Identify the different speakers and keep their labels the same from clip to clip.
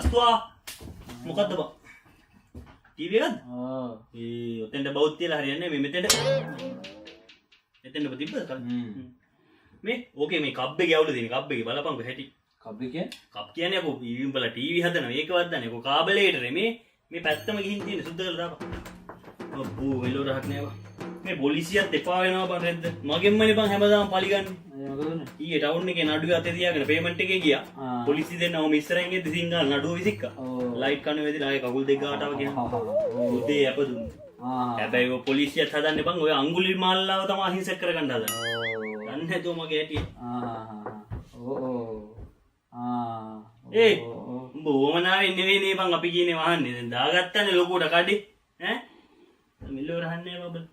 Speaker 1: වස්තුවා මොකද්ද බා? ටීවී එකද? ඔතෙන්ට බෞද්ධ තියලා හරියන්නේ මේ මෙතෙන්ට. එතෙන්ට තිබ්බද? මේ ඕකේ මේ කබ් එකේ අවුල තියෙන කබ් එකේ බලපන්කො හැටි.
Speaker 2: කබ් එකේ?
Speaker 1: කබ් කියන්නේ අකෝ ඊවිම් බල ටීවී හදනවා ඒකවත් දන්නේ. අකෝ කාබලේට මේ පැත්තම ගිහින් තියෙන සුද්ධ කරලා දාපන්. ඔබ්බෝ වෙලෝ රහක් නෑ බා. මේ පොලිසියත් එපා වෙනවා බං රෙද්ද. මගෙන්මනේ බං හැමදාම පලිගන්නේ. ඊයේ ටවුන් එකේ නඩුව අතේ තියාගෙන පේමන්ට් එකේ ගියා. පොලිසිය දෙන්නව ඉස්සරහින් එද්දි සිංහල නඩුව විසික්කා. ලයිට් කණු වෙදිලා ආයේ කකුල් දෙක ගාටව කියනවා. උදේ අපදුන්නේ. හැබැයි ඔය පොලිසියත් හදන්නේ බං ඔය අඟුලි මාල්ලාව තමයි අහිංසක කරගන්න හදන්නේ. දන්නේ නැතුව මගේ හැටි. ඒ උඹ ඕමනාවෙන් නෙවෙයි නේ බං අපි කියන්නේ වහන්නේ. දැන් දාගත්තනේ ලොකුට කඩේ. ඈ මිල්ලෝ රහන්නේ බබල්.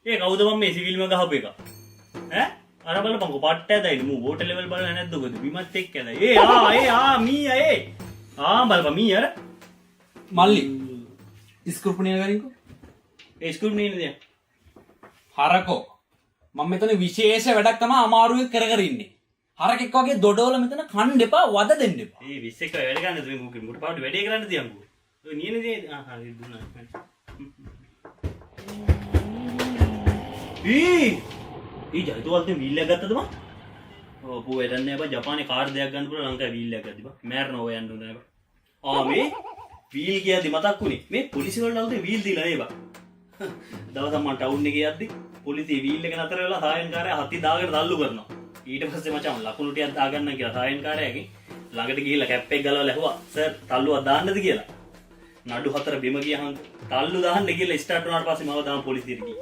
Speaker 1: ඒ කවුද මම මේ සිවිල්ම ගහපු එක? ඈ අර බලපන්කො පට්ට ඇදයි මූ වෝටර් ලෙවල් බලලා නැද්ද ඔකද බිමත් එක්ක ඇදයි. මීයා බලපන් මීයා අර
Speaker 2: මල්ලි ස්ක්‍රූප්නිය ගරින්කෝ.
Speaker 1: ඒ ස්ක්‍රූප්නිය නේද?
Speaker 2: හරකෝ මම මෙතන විශේෂ වැඩක් තමයි අමාරුවේ කර ඉන්නේ. හරකෙක් වගේ දොඩවල මෙතන කන්න එපා වද දෙන්න එපා.
Speaker 1: ඒ 20 එක වැඩ ගන්නද මේ මුට පාඩු වැඩේ කරන්න තියන්කෝ. ඔය නියනේ හරි දුන්නා. ජයතුවල්ද වීල් එකක් ගත්තද බං? ඔව් පෝ එරන්නේ බං ජපානයේ කාර් දෙයක් ගන්න පුළුවන් ලංකාවේ වීල් එකක් ගත්තා බං. මෑරන ඔය යන්න හොඳ නෑ බං. මේ වීල් කියද්දි මතක් වුණේ මේ පොලිසිය වලට අලුතෙන් වීල් දීලා නේ බං. දවසක් මම ටවුන් එකේ යද්දි පොලිසිය වීල් එක නතර වෙලා සායන්කාරයා හති දාගෙන තල්ලු කරනවා. ඊට පස්සේ මචං ලකුණු ටිකක් දාගන්න කියලා සායන්කාරයාගෙන් ළඟට ගිහිල්ලා කැප් එක ගලවලා ඇහුවා සර් තල්ලුවක් දාන්නද කියලා. නඩු 4 බිම ගියහම තල්ලු දාන්න කියලා ස්ටාර්ට් වුණාට පස්සේ මම දාම පොලිසියට ගියා.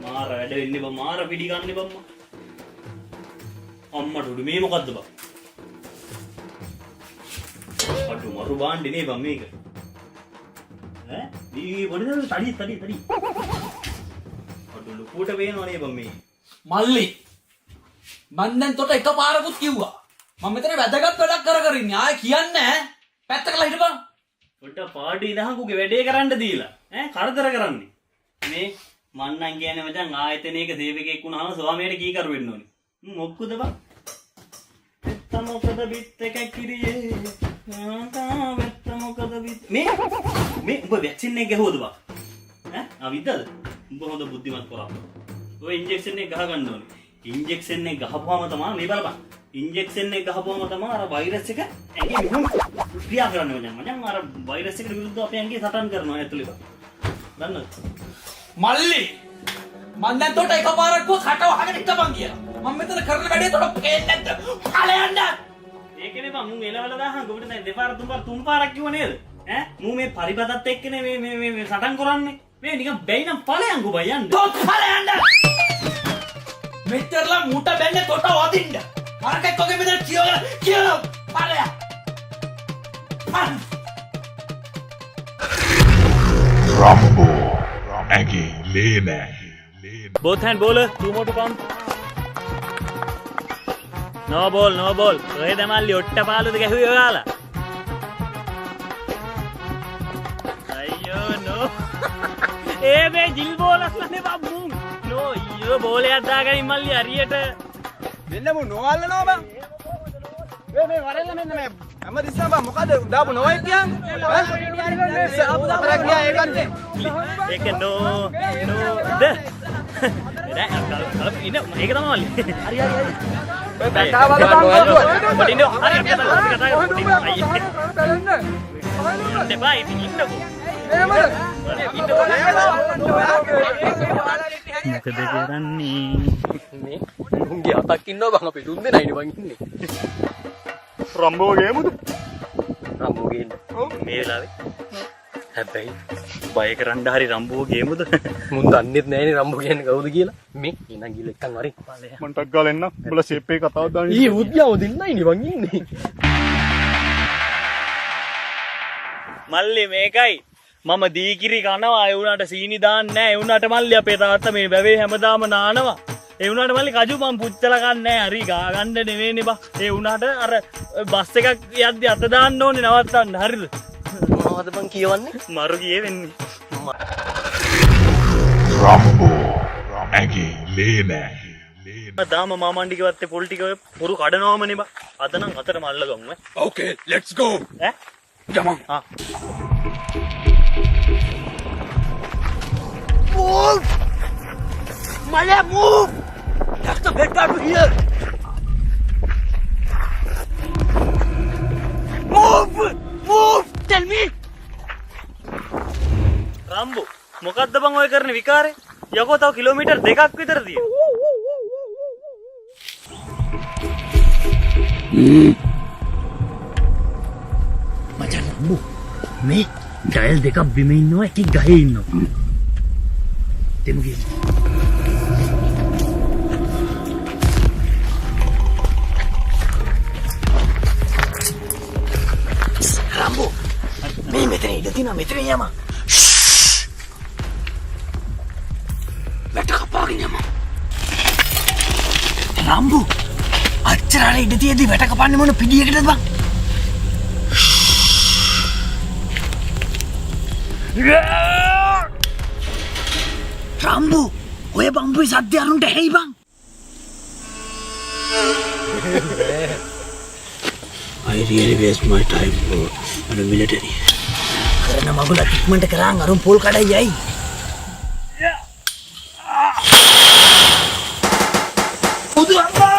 Speaker 1: මාර වැඩ වෙන්නේ බං මාර පිටි ගන්න බං අම්මට උඩු මේ මොකද්ද බං? අඩු මරු බාන්නේ නේ බං මේක. ඈ මේ පොඩි දරුවෝ තඩි. අඩු ලුකුට වෙනවා නේ බං මේ.
Speaker 2: මල්ලි මං දැන් තොට එකපාරකුත් කිව්වා. මම මෙතන වැදගත් වැඩක් කර ඉන්නේ. ආයේ කියන්නේ නැහැ. පැත්තකලා හිටපන්.
Speaker 1: ඔට පාඩි ඉදහකුගේ වැඩේ කරන්න දීලා ඈ කරදර කරන්නේ. මේ මන්නම් කියන්නේ මචං ආයතනයක සේවකයෙක් වුණාම ස්වාමියාට කීකරු වෙන්න ඕනේ. මොක්කුද බං? වෙත්ත මොකද බිත් එක කිරියේ. වෙත්ත මොකද බිත් මේ උඹ වැක්සින් එක ගහුවද බං? ඈ විද්දද? උඹ හොඳ බුද්ධිමත් කරා. ඔය ඉන්ජෙක්ෂන් එක ගහ ගන්න ඕනේ. ඉන්ජෙක්ෂන් එක ගහපුවාම තමයි මේ බලපන්. ඉන්ජෙක්ෂන් එක ගහපුවාම තමයි අර වෛරස් එක ඇඟේ මෙහෙම ක්‍රියා කරන්නේ මචං. අර වෛරස් එකට විරුද්ධව අපේ ඇඟේ සටන් කරනවා ඇතුළේ බං. දන්නවද?
Speaker 2: මල්ලි මං දැන් තොට එකපාරක් කට වහගෙන ඉන්නපන් කියලා. මම මෙතන කරන වැඩේ තොට පේන්නේ නැද්ද? ඵලයන්ද?
Speaker 1: ඒකනේ බං මුන් එලවල දාහන් ඔබට දැන් දෙපාර තුන් පාරක් කිව්ව නේද? ඈ මූ මේ පරිපතත් එක්කනේ මේ සටන් කරන්නේ. මේ නිකන් බැයි නම් ඵලයන්කෝ බයි යන්න.
Speaker 2: තොත් ඵලයන්ද? මෙච්චරලා මුට බැන්නේ තොට වදින්න. හරකෙක් වගේ මෙතන කියලා ඵලයක්.
Speaker 3: Rambo. Aggie, Lena.
Speaker 1: Both hand bowler, 2 more to come. No ball. ඔය දමල්ලි ඔට්ට පාලුද ගැහුවේ ඔයාලා? අයියෝ නෝ. ඒ මේ ජිල් බෝලස් නනේ බම්මුන්. නෝ ඊයෝ බෝලයක් දාගනින් මල්ලි හරියට.
Speaker 4: දෙන්න මු නොවල්ලනවා බං. මේ වරෙල්ල මෙන්න මේ හැම දිස්සම බං මොකද දාපු නොවයි කියන්නේ? ආපු දාපරක් ගියා ඒකත්.
Speaker 1: ඒක නෝ ද. ඉන්න මේක තමයි මල්ලි. හරි.
Speaker 4: ඔය කතා බලපන්
Speaker 1: ඔබට ඉන්න හරි අපි කතා කරමු. අයියේ. දෙපා ඉන්නකෝ. මොකද කරන්නේ?
Speaker 4: මේ මුංගේ අතක් ඉන්නවා බං අපි දුන් දෙනයිනේ බං ඉන්නේ. රම්බෝ ගේමුද? රම්බෝ ගේන්න.
Speaker 1: මේ වෙලාවේ. හැබැයි බය කරන්න හරි රම්බෝ ගේමුද?
Speaker 4: මුන් දන්නෙත් නෑනේ රම්බෝ කියන්නේ කවුද කියලා. මේ එනන් ගිහලා එක්කන් වරින්.
Speaker 5: මන්ටක් ගාලා එන්න. උඹලා ෂේප් එකේ කතාවක් දාන්න.
Speaker 4: ඊ උද්‍යාව දෙන්නයිනේ බං ඉන්නේ.
Speaker 1: මල්ලි මේකයි මම දීකිරි කනවා ඒ වුණාට සීනි දාන්නේ නැහැ. ඒ වුණාට මල්ලි අපේ තාත්තා මේ වැවේ හැමදාම නානවා. ඒ වුණාට මල්ලි කජු මම පුච්චලා ගන්න නැහැ. හරි ගා ගන්න නෙවෙයිනේ බා. ඒ වුණාට අර බස් එකක් යද්දි අත දාන්න ඕනේ නවත්තන්න. හරිද?
Speaker 4: මොනවද බං කියවන්නේ?
Speaker 1: මරු කියේ වෙන්නේ.
Speaker 3: Rambo. Aggie, Lena.
Speaker 1: දාම මාමණ්ඩි කිව්වත් පොල් ටික පොරු කඩනවමනේ බා. අද නම් අතට මල්ල ගමු ඈ.
Speaker 5: Okay, let's go.
Speaker 1: ඈ
Speaker 2: යමන්.
Speaker 6: Move! Mala, move! Doctor, get out of here! Move! Move! Tell me!
Speaker 1: Rambo මොකද්ද බං ඔය කරන විකාරේ? යකෝ තව කිලෝමීටර් 2ක් විතර තියෙනවා.
Speaker 6: මචං රම්බෝ මේ ඩයල් දෙකක් බිම ඉන්නවා එකක් ගහේ ඉන්නවා. දෙමු ගිහින්. රම්බෝ මේ මෙතන ඉඳ තියෙනවා මෙතන යම. වැට කපාගෙන යම. රම්බෝ අච්චර ඉඳ තියෙද්දි වැට කපන්නේ මොන පිටියකටද බං? රම්බෝ ඔය බම්බුයි සද්ද අරුන්ට ඇහෙයි බං. I really waste my time for the military. කරන මගුල ටික්මන්ට කරාන් අරුන් පොල් කඩයි යයි. බුදු අම්මා!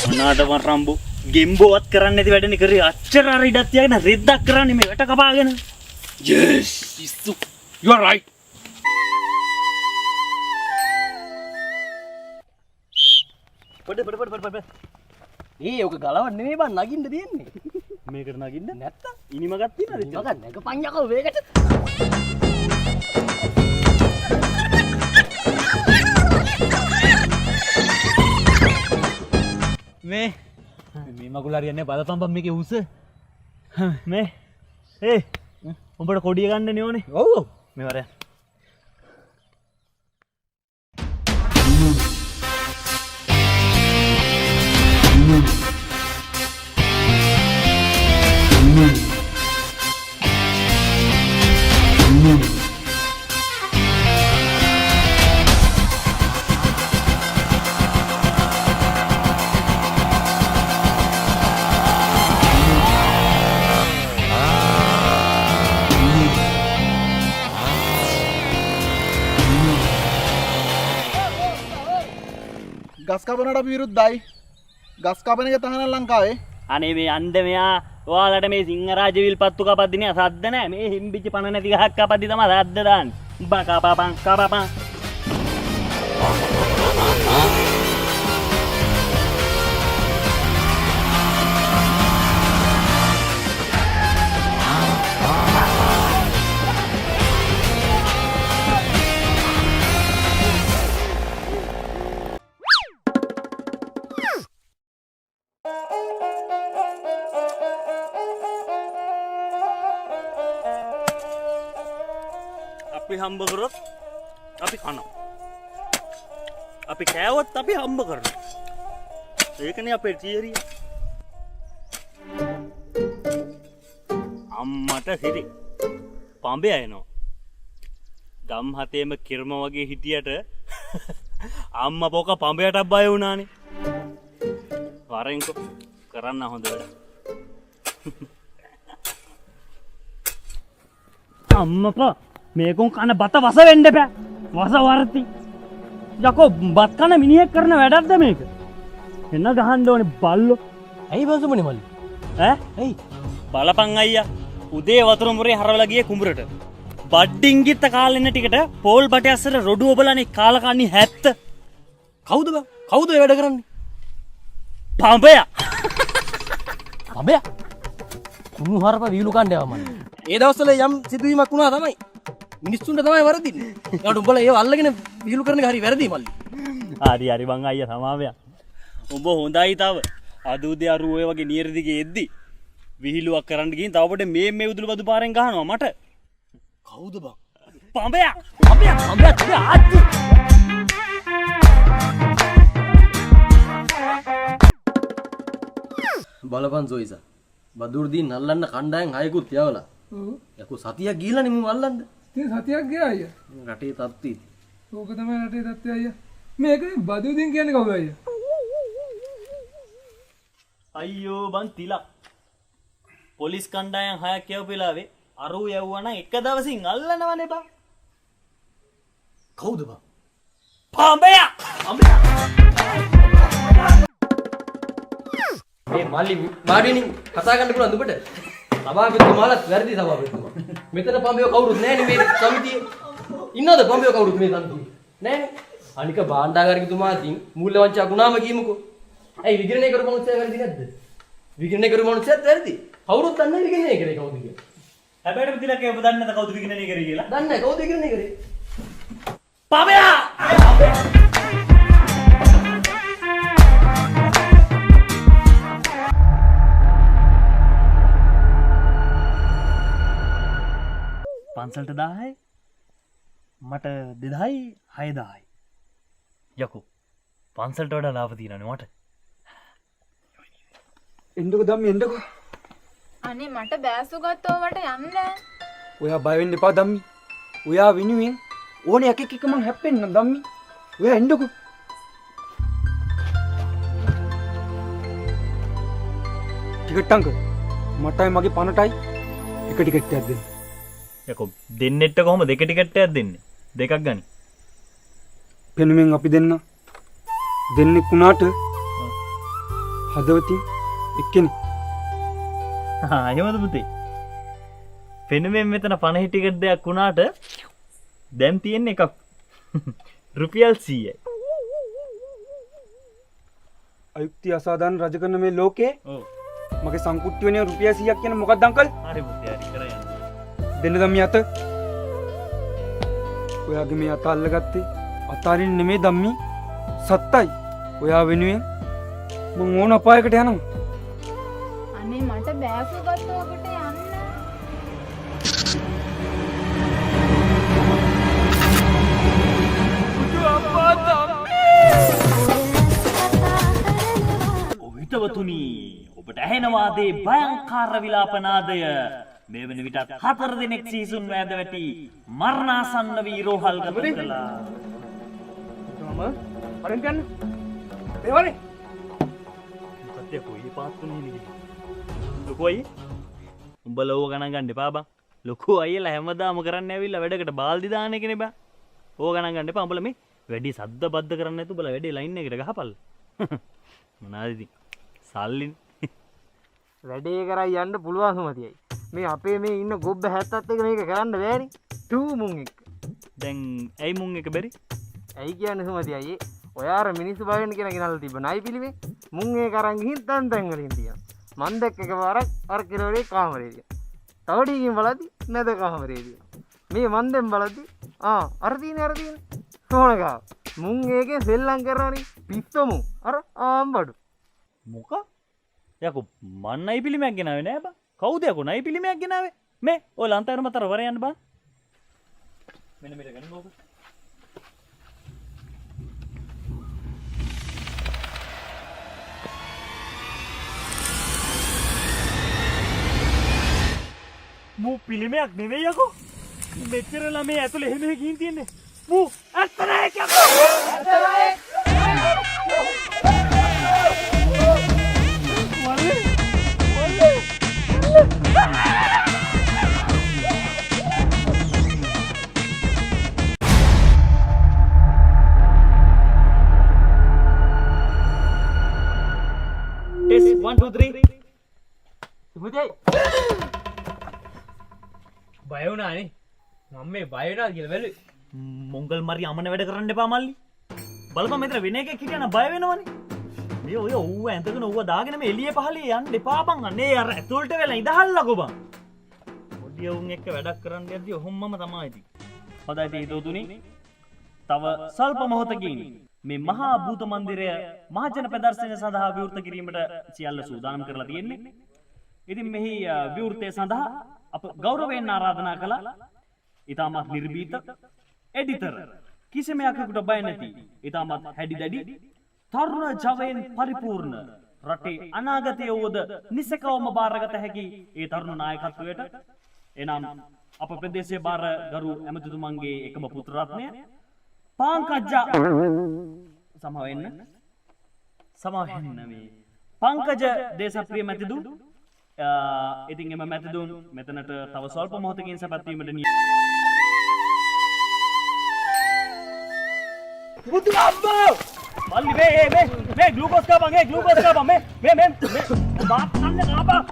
Speaker 1: මොනවාද රම්බෝ ගෙම්බෝවත් කරන්නේ නැති වැඩනේ කරේ අච්චර අර ඉඩක් තියාගෙන රෙද්දක් කරන්නේ මේ වැට කපාගෙන.
Speaker 2: Yes, you are right.
Speaker 1: පොඩ
Speaker 6: ඒ ඔක ගලවන්න නෙමෙයි බං නගින්න තියෙන්නේ.
Speaker 1: මේකට නගින්න
Speaker 6: නැත්තම්
Speaker 1: ඉනිමගක් තියනද?
Speaker 6: නග නැගපන් යකෝ වේගට.
Speaker 1: මේ මගුල හරියන්නේ බලපන් බම් මේකේ උස. මේ උඹට කොඩිය ගන්න ඕනේ.
Speaker 6: ඔව්
Speaker 1: මේ වරය.
Speaker 4: ගස් කපනට අපි විරුද්ධයි. ගස් කපන එක තහනම් ලංකාවේ.
Speaker 1: අනේ මේ අන්ද මෙයා ඔයාලට මේ සිංහරාජ විල්පත්තු කපද්දිනේ සද්ද නැහැ. මේ හිම්බිච්ච පණ නැති ගහක් කපද්දි තමයි සද්ද දාන්නේ. උඹ කපපන්. අපි හම්බ කරොත් අපි කනවා. අපි කෑවොත් අපි හම්බ කරනවා. ඒකනේ අපේ තියරිය. අම්මට හිරි පඹය එනවා. ගම් හතේම කිර්ම වගේ හිටියට අම්මා පොක පඹයටත් බය වුණානේ. වරෙන්කෝ කරන්න හොඳ වැඩ. අම්මපා මේකුන් කන බත වස වෙන්න බෑ. වස වර්ති. යකෝ බත් කන මිනිහෙක් කරන වැඩක්ද මේක? එන්න ගහන්න ඕනේ බල්ලෝ.
Speaker 6: ඇයි බසුමනේ මල්ලි?
Speaker 1: ඈ?
Speaker 6: ඇයි?
Speaker 1: බලපන් අයියා. උදේ වතුර මුරේ හරවලා ගියේ කුඹරට. බඩින්ගිත්ත කාලෙන්න ටිකට පෝල් බටේ අස්සර රොඩු ඔබලානේ කාලකන්නි 70.
Speaker 6: කවුද බං? කවුද ඒ වැඩ කරන්නේ?
Speaker 1: පඹයා.
Speaker 6: පඹයා? කුණු හරප වීලු කණ්ඩායම මල්ලි. ඒ දවස්වල යම් සිදුවීමක් වුණා තමයි. මිනිස්සුන්ට තමයි වරදින්නේ. ඒකට උඹලා ඒව අල්ලගෙන විහිළු කරන එක හරි වැරදි මල්ලි.
Speaker 1: හරි බං අයියා සමාවයක්. උඹ හොඳයි තව. අද උදේ අර ඔය වගේ නියර දිගේ එද්දි විහිළුවක් කරන්න ගිහින් තව පොඩේ මේ උදුළු බදු පාරෙන් ගහනවා මට.
Speaker 6: කවුද බං?
Speaker 1: පඹයා.
Speaker 6: පඹයා ආච්චි. බලපන් සොයිසා. බදුර්දී නල්ලන්න කණ්ඩායම් 6කුත් යවලා. යකෝ සතියක් ගිහිල්ලානේ මම අල්ලන්න.
Speaker 7: ඉතින් සතියක් ගියා අයියා.
Speaker 6: රටේ තත්ති.
Speaker 7: ඕක තමයි රටේ තත්ත්වය අයියා. මේක බදු දින් කියන්නේ කවුද අයියා?
Speaker 1: අයියෝ බං තිලක්. පොලිස් කණ්ඩායම් 6ක් යවපු වෙලාවේ අරු යවුවා නම් එක දවසින් අල්ලනවනේ බං.
Speaker 6: කවුද බං?
Speaker 1: පාඹයා.
Speaker 6: මේ මල්ලි මාඩිනින් කතා කරන්න පුළුවන් දුබට. සභාපතිතුමාලත් වැරදි සභාපතිතුමා. මෙතන පඹයෝ කවුරුත් නැහැ නේ මේ සමිතියේ. ඉන්නවද පඹයෝ කවුරුත් මේ සමිතියේ? නැහැ. අනික භාණ්ඩාගාරිකතුමා අතින් මූල්‍ය වංචාවක් වුණාම කියමුකෝ. ඇයි විග්‍රහණය කරපු මොහොතේ වැරදි නැද්ද? විග්‍රහණය කරපු මොහොතේත් වැරදි. කවුරුත් දන්නේ නැහැ විග්‍රහණය කරේ කවුද කියලා.
Speaker 1: හැබැයි තිලක් ඔබ දන්නේ නැත කවුද විග්‍රහණය කරේ කියලා?
Speaker 6: දන්නේ නැහැ කවුද විග්‍රහණය කරේ?
Speaker 1: පාඹයා. පන්සලට 1000යි මට 2000යි 6000යි යකෝ පන්සලට වඩා ලාභ තියෙනනේ මට
Speaker 8: එන්නකො ධම්මි එන්නකො
Speaker 9: අනේ මට බෑසු ගත්තෝවට යන්න
Speaker 8: ඔයා බය වෙන්න එපා ධම්මි ඔයා වෙනුවෙන් ඕනේ එකෙක් එක මං හැප්පෙන්න ධම්මි ඔයා එන්නකො ටිකට් අංක මටයි මගේ පනටයි එක ටිකට් එකක් දෙන්න
Speaker 1: යකෝ දෙන්නෙට කොහොම දෙක ටිකට් එකක් දෙන්නේ දෙකක් ගනි
Speaker 8: පෙනුමෙන් අපි දෙන්න දෙන්නෙක් වුණාට හදවතින් එක්කෙනෙක්
Speaker 1: එහෙමද පුතේ පෙනුමෙන් මෙතන 50 ටිකට් දෙයක් වුණාට දැන් තියෙන්නේ එකක් රුපියල් 100යි
Speaker 8: අයුක්ති අසාධාරණ රජ කරන මේ ලෝකේ
Speaker 1: ඔව්
Speaker 8: මගේ සංකුට්ටි වෙන රුපියල් 100ක් කියන මොකක්ද අංකල්
Speaker 1: හරි පුතේ හරි කරා යන්න
Speaker 8: දෙන්න ධම්මි අත ඔයාගේ මේ අත අල්ලගත්තේ අතාරින් නෙමේ ධම්මි සත්තයි ඔයා වෙනුවෙන් මං ඕන අපායකට යනවා
Speaker 9: අනේ මට බෑසු ගත්තෝකට යන්න
Speaker 1: හිතවතුනි ඔබට ඇහෙනවාදේ භයංකාර විලාපනාදය මේ වන විටත් 4 දිනක් සීසුන් වැද වැටි මරණාසන්න වී රෝහල්ගත කළා
Speaker 8: මම වරෙන් ගන්න මේ වරේ
Speaker 1: මොකද කොයි පාත්තුනේ නේ ලොකු අයියේ උඹ ලෝව ගණන් ගන්න එපා බං ලොකු අයියලා හැමදාම කරන්න ඇවිල්ලා වැඩකට බාල්දි දාන එකනේ බං ඕව ගණන් ගන්න එපා උඹලා මේ වැඩි සද්ද බද්ද කරන්න නැතු උඹලා වැඩි ලයින් එකට ගහපල්ල මොනවාද ඉතින් සල්ලින්
Speaker 4: වැඩේ කරයි යන්න පුළුවන් සුමතියයි. මේ අපේ මේ ඉන්න ගොබ්බ 70ත් එක මේක කරන්න බෑනේ. ටූ මුන් එක.
Speaker 1: දැන් ඇයි මුන් එක බැරි?
Speaker 4: ඇයි කියන්නේ සුමතියයි? ඔයා අර මිනිස්සු බය වෙන කෙනා ගෙනල්ලා තිබ්බ නයි පිළිමේ. මුන් ඒක අරන් ගිහින් තැන් වලින් තියනවා. මන් දැක්ක එකපාරක් අර කිරෝලේ කාමරේ තියනවා. තවඩියකින් බලද්දි නැද කාමරේ තියනවා. මේ මන් දැන් බලද්දි අර තියෙන කොහොනකා මුන් ඒකේ සෙල්ලම් කරනවනේ පිස්සොමු අර ආම්බඩු
Speaker 1: මොක? යකෝ මන් නයි පිළිමයක් ගෙනාවේ නෑ බං. කවුද යකෝ නයි පිළිමයක් ගෙනාවේ? මේ ඔය ලන්තෑර මතර වර යන්න බං. මෙන්න මෙතන ගන්න ඕක. මූ පිළිමයක් නෙවෙයි යකෝ. මෙච්චර ළමයි ඇතුලේ එහෙම ගිහින් තියන්නේ. මූ අස්තරයක් යකෝ. අස්තරයක්. Test 1 2 3
Speaker 4: සුමතියයි
Speaker 6: බය වුණානේ මම මේ බය වෙනවා කියලා බැලුවේ
Speaker 1: මොංගල් මරි අමන වැඩ කරන්න එපා මල්ලි. බලපන් මෙතන වෙන එකක් හිටියන බය වෙනවනේ. මේ ඔය ඌව ඇඳගෙන ඌව දාගෙන මේ එළිය පහලිය යන්න එපා බං. අනේ අර ඇතුළට වෙලා ඉඳහල්ලකෝ බං. පොඩි උන් එක්ක වැඩක් කරන්න යද්දි ඔහොමම තමයි ඉතින්. හොඳයි ඉතින් හිතවතුනි. තව සල්ප මොහොතකින් මේ මහා භූත මන්දිරය මහජන ප්‍රදර්ශනය සඳහා විවෘත කිරීමට සියල්ල සූදානම් කරලා තියෙන්නේ. ඉතින් මෙහි විවෘතය සඳහා අප ගෞරවයෙන් ආරාධනා කළා. ඊටමත් නිර්භීත එඩිටර් කිසිම යකෙකුට බය නැති ඊටමත් හැඩි දැඩි තරුණ ජවයෙන් පරිපූර්ණ රටේ අනාගතය වූද නිසකවම බාරගත හැකි ඒ තරුණ නායකත්වයට එනම් අප ප්‍රදේශයේ බාර ගරු ඇමතිතුමන්ගේ එකම පුත්‍ර රත්නය පංකජ්ජා සමවෙන්න මේ පංකජ දේශප්‍රිය මැතිදුන් ඉතින් එම මැතිදුන් මෙතනට තව ස්වල්ප මොහොතකින් සැපත්වීමට නිය මල්ලි මේ ග්ලූකෝස් කාපන් මේ බාත් නන්න කාපන්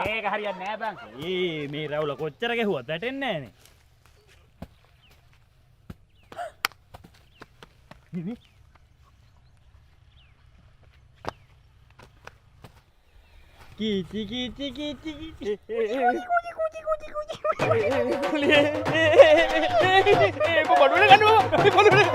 Speaker 1: ඒක හරියන්නේ නෑ බං. මේ රැවුල කොච්චර ගැහුවත් වැටෙන්නේ නෑනේ. කීචි බඩුවේ ගන්නවා.